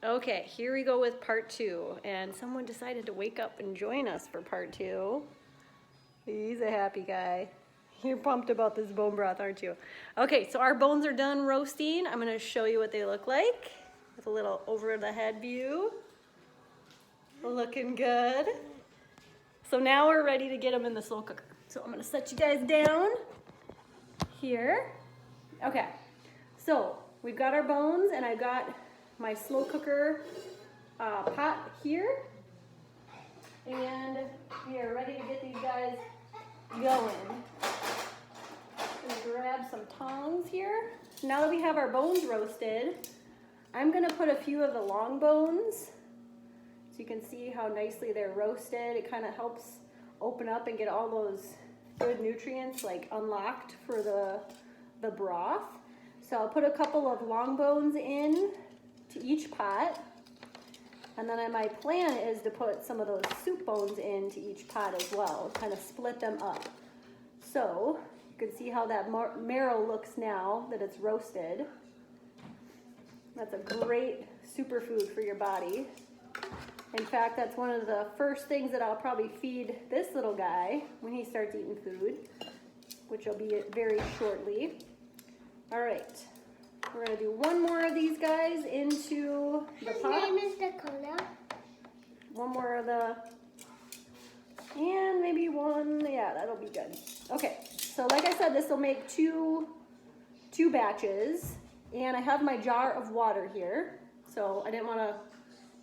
Okay, here we go with part 2. And someone decided to wake up and join us for part 2. He's a happy guy. You're pumped about this bone broth, aren't you? Okay, so our bones are done roasting. I'm going to show you what they look like with a little over the head view. Looking good. So now we're ready to get them in the slow cooker. So I'm going to set you guys down here. Okay, so we've got our bones and I've got my slow cooker pot here. And we are ready to get these guys going. I'm going to grab some tongs here. Now that we have our bones roasted, I'm going to put a few of the long bones so you can see how nicely they're roasted. It kind of helps open up and get all those good nutrients like unlocked for the broth. So I'll put a couple of long bones in to each pot. And then my plan is to put some of those soup bones into each pot as well, kind of split them up. So you can see how that marrow looks now that it's roasted. That's a great superfood for your body. In fact, that's one of the first things that I'll probably feed this little guy when he starts eating food, which will be very shortly. All right. We're going to do one more of these guys into the pot. His name is Dakota. One more of the, and maybe one, yeah, that'll be good. Okay, so like I said, this will make two batches, and I have my jar of water here, so I didn't want to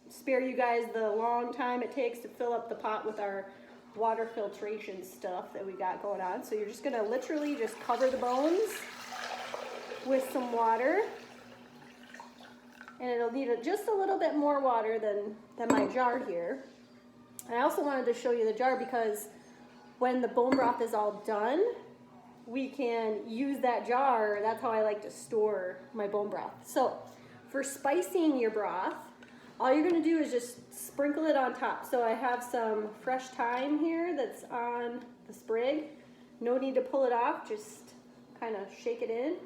spare you guys the long time it takes to fill up the pot with our water filtration stuff that we got going on. So you're just going to literally just cover the bones with some water, and it'll need just a little bit more water than my jar here. And I also wanted to show you the jar because when the bone broth is all done, we can use that jar. That's how I like to store my bone broth. So for spicing your broth, all you're going to do is just sprinkle it on top. So I have some fresh thyme here that's on the sprig. No need to pull it off, just kind of shake it in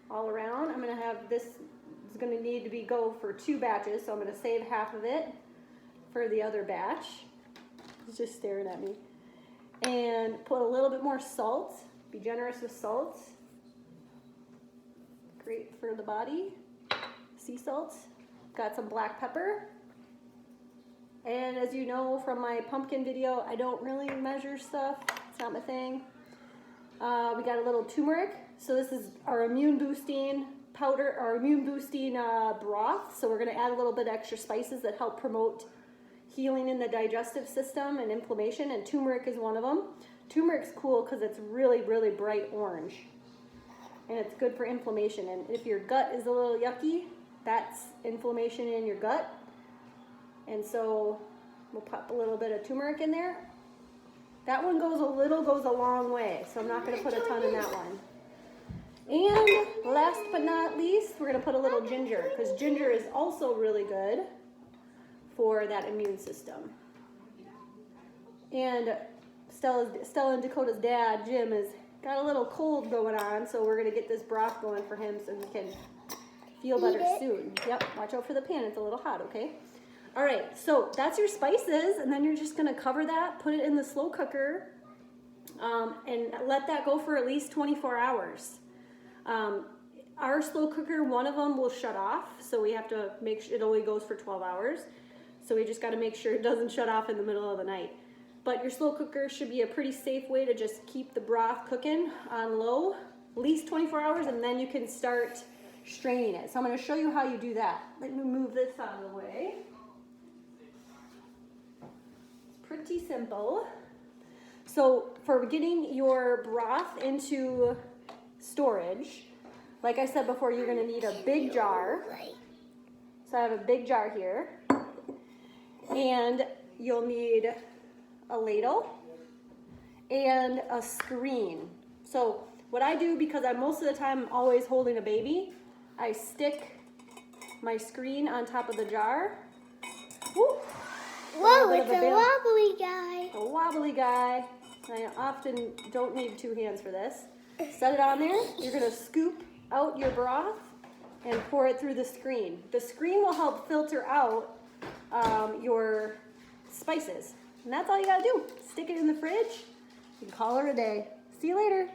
all around. I'm going to have this, is going to need to go for 2 batches, so I'm going to save half of it for the other batch. He's just staring at me. And put a little bit more salt. Be generous with salt. Great for the body. Sea salt. Got some black pepper. And as you know from my pumpkin video, I don't really measure stuff. It's not my thing. We got a little turmeric. So this is our immune boosting powder, our immune boosting broth. So we're going to add a little bit extra spices that help promote healing in the digestive system and inflammation, and turmeric is one of them. Turmeric's cool because it's really, really bright orange, and it's good for inflammation. And if your gut is a little yucky, that's inflammation in your gut. And so we'll pop a little bit of turmeric in there. That one goes a long way, so I'm not going to put a ton in that one. And last but not least, we're going to put a little ginger, because ginger is also really good for that immune system. And Stella and Dakota's dad, Jim, has got a little cold going on, so we're going to get this broth going for him so he can feel better soon. Yep, watch out for the pan. It's a little hot, okay? All right, so that's your spices, and then you're just going to cover that, put it in the slow cooker, and let that go for at least 24 hours. Our slow cooker, one of them will shut off, so we have to make sure it only goes for 12 hours. So we just got to make sure it doesn't shut off in the middle of the night. But your slow cooker should be a pretty safe way to just keep the broth cooking on low, at least 24 hours, and then you can start straining it. So I'm going to show you how you do that. Let me move this out of the way. It's pretty simple. So for getting your broth into storage, like I said before, you're going to need a big jar. So I have a big jar here. And you'll need a ladle and a screen. So what I do, because I'm most of the time always holding a baby, I stick my screen on top of the jar. Woo! Whoa, it's a wobbly guy. A wobbly guy. I often don't need 2 hands for this. Set it on there. You're going to scoop out your broth and pour it through the screen. The screen will help filter out your spices. And that's all you gotta do. Stick it in the fridge and call her a day. See you later.